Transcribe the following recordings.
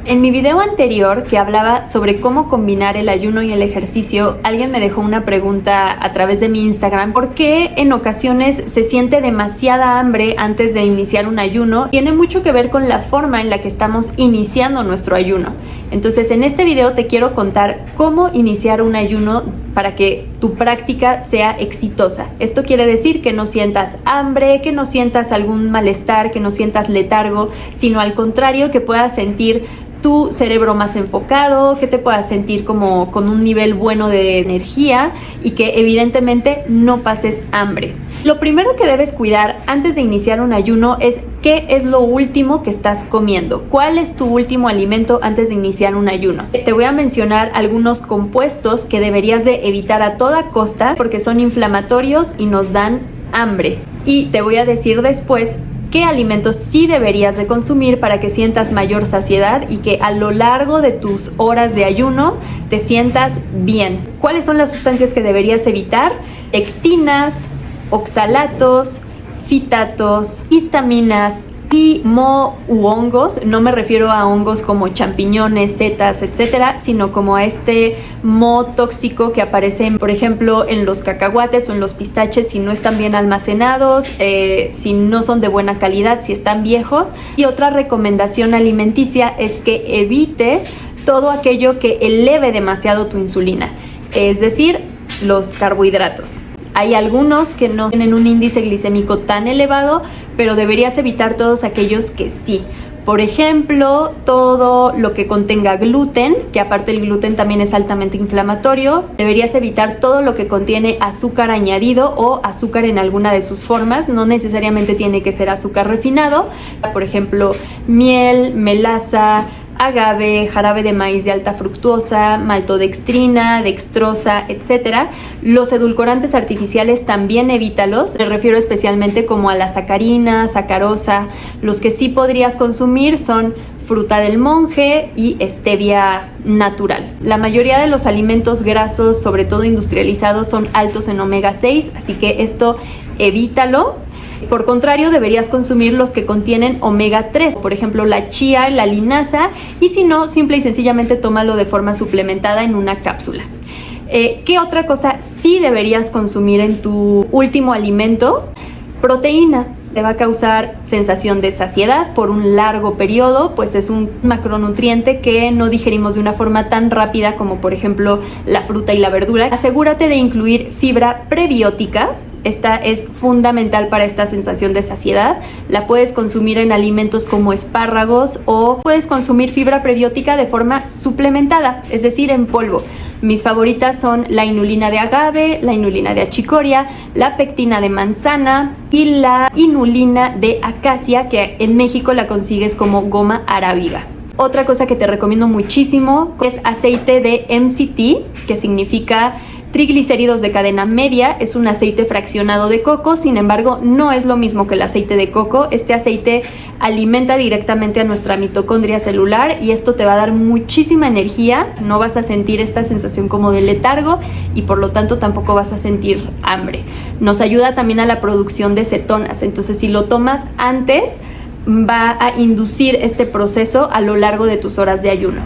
En mi video anterior que hablaba sobre cómo combinar el ayuno y el ejercicio, alguien me dejó una pregunta a través de mi Instagram. ¿Por qué en ocasiones se siente demasiada hambre antes de iniciar un ayuno? Tiene mucho que ver con la forma en la que estamos iniciando nuestro ayuno. Entonces, en este video te quiero contar cómo iniciar un ayuno para que tu práctica sea exitosa. Esto quiere decir que no sientas hambre, que no sientas algún malestar, que no sientas letargo, sino al contrario, que puedas sentir tu cerebro más enfocado, que te puedas sentir como con un nivel bueno de energía y que evidentemente no pases hambre. Lo primero que debes cuidar antes de iniciar un ayuno es qué es lo último que estás comiendo. ¿Cuál es tu último alimento antes de iniciar un ayuno? Te voy a mencionar algunos compuestos que deberías de evitar a toda costa porque son inflamatorios y nos dan hambre. Y te voy a decir después qué alimentos sí deberías de consumir para que sientas mayor saciedad y que a lo largo de tus horas de ayuno te sientas bien. ¿Cuáles son las sustancias que deberías evitar? Lectinas, oxalatos, fitatos, histaminas y moho u hongos. No me refiero a hongos como champiñones, setas, etcétera, sino como a este moho tóxico que aparece, por ejemplo, en los cacahuates o en los pistaches si no están bien almacenados, si no son de buena calidad, si están viejos. Y otra recomendación alimenticia es que evites todo aquello que eleve demasiado tu insulina, es decir, los carbohidratos. Hay algunos que no tienen un índice glicémico tan elevado, pero deberías evitar todos aquellos que sí. Por ejemplo, todo lo que contenga gluten, que aparte el gluten también es altamente inflamatorio. Deberías evitar todo lo que contiene azúcar añadido o azúcar en alguna de sus formas. No necesariamente tiene que ser azúcar refinado. Por ejemplo, miel, melaza, agave, jarabe de maíz de alta fructuosa, maltodextrina, dextrosa, etc. Los edulcorantes artificiales también evítalos. Me refiero especialmente como a la sacarina, sacarosa. Los que sí podrías consumir son fruta del monje y stevia natural. La mayoría de los alimentos grasos, sobre todo industrializados, son altos en omega 6, así que esto evítalo. Por contrario, deberías consumir los que contienen omega 3, por ejemplo la chía, la linaza, y si no, simple y sencillamente tómalo de forma suplementada en una cápsula. ¿Qué otra cosa sí deberías consumir en tu último alimento? Proteína. Te va a causar sensación de saciedad por un largo periodo, pues es un macronutriente que no digerimos de una forma tan rápida como por ejemplo la fruta y la verdura. Asegúrate de incluir fibra prebiótica. Esta es fundamental para esta sensación de saciedad. La puedes consumir en alimentos como espárragos o puedes consumir fibra prebiótica de forma suplementada, es decir, en polvo. Mis favoritas son la inulina de agave, la inulina de achicoria, la pectina de manzana y la inulina de acacia, que en México la consigues como goma arábiga. Otra cosa que te recomiendo muchísimo es aceite de MCT, que significa triglicéridos de cadena media. Es un aceite fraccionado de coco, sin embargo no es lo mismo que el aceite de coco. Este aceite alimenta directamente a nuestra mitocondria celular y esto te va a dar muchísima energía. No vas a sentir esta sensación como de letargo y por lo tanto tampoco vas a sentir hambre. Nos ayuda también a la producción de cetonas, entonces si lo tomas antes va a inducir este proceso a lo largo de tus horas de ayuno.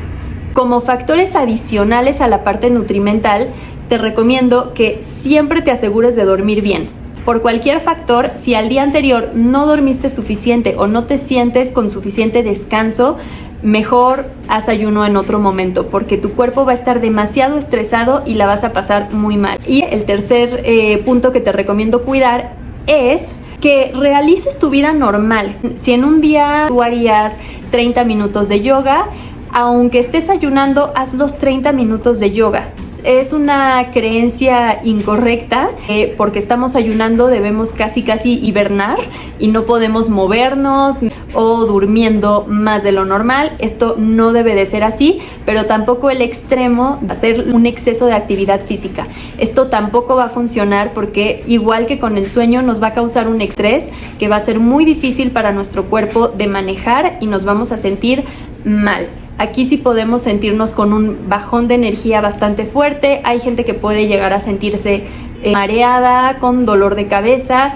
Como factores adicionales a la parte nutrimental, te recomiendo que siempre te asegures de dormir bien. Por cualquier factor, si al día anterior no dormiste suficiente o no te sientes con suficiente descanso, mejor haz ayuno en otro momento porque tu cuerpo va a estar demasiado estresado y la vas a pasar muy mal. Y el tercer punto que te recomiendo cuidar es que realices tu vida normal. Si en un día tú harías 30 minutos de yoga, aunque estés ayunando, haz los 30 minutos de yoga. Es una creencia incorrecta, porque estamos ayunando debemos casi hibernar y no podemos movernos o durmiendo más de lo normal. Esto no debe de ser así, pero tampoco el extremo va a ser un exceso de actividad física. Esto tampoco va a funcionar porque igual que con el sueño nos va a causar un estrés que va a ser muy difícil para nuestro cuerpo de manejar y nos vamos a sentir mal. Aquí sí podemos sentirnos con un bajón de energía bastante fuerte. Hay gente que puede llegar a sentirse mareada, con dolor de cabeza,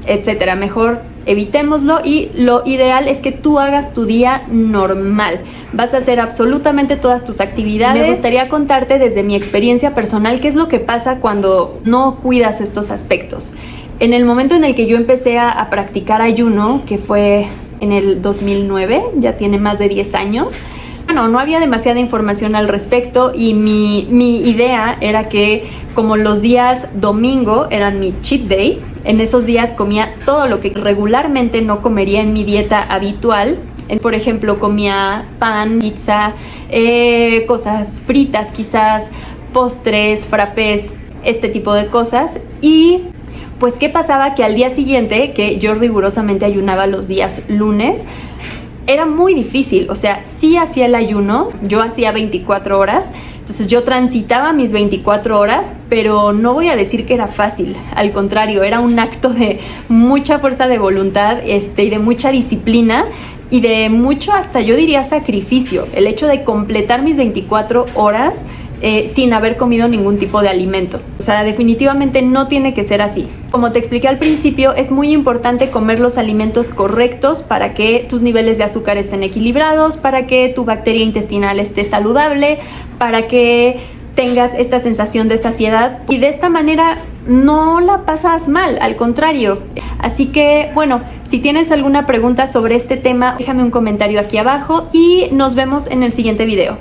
etcétera. Mejor evitémoslo, y lo ideal es que tú hagas tu día normal. Vas a hacer absolutamente todas tus actividades. Me gustaría contarte desde mi experiencia personal qué es lo que pasa cuando no cuidas estos aspectos. En el momento en el que yo empecé a practicar ayuno, que fue en el 2009, ya tiene más de 10 años, bueno, no había demasiada información al respecto, y mi idea era que como los días domingo eran mi cheat day, en esos días comía todo lo que regularmente no comería en mi dieta habitual. Por ejemplo, comía pan, pizza, cosas fritas quizás, postres, frappés, este tipo de cosas. Y pues, ¿qué pasaba? Que al día siguiente, que yo rigurosamente ayunaba los días lunes, era muy difícil. O sea, sí hacía el ayuno, yo hacía 24 horas, entonces yo transitaba mis 24 horas, pero no voy a decir que era fácil. Al contrario, era un acto de mucha fuerza de voluntad, y de mucha disciplina, y de mucho, hasta yo diría, sacrificio. El hecho de completar mis 24 horas sin haber comido ningún tipo de alimento. O sea, definitivamente no tiene que ser así. Como te expliqué al principio, es muy importante comer los alimentos correctos para que tus niveles de azúcar estén equilibrados, para que tu bacteria intestinal esté saludable, para que tengas esta sensación de saciedad, y de esta manera no la pasas mal, al contrario. Así que, bueno, si tienes alguna pregunta sobre este tema, déjame un comentario aquí abajo y nos vemos en el siguiente video.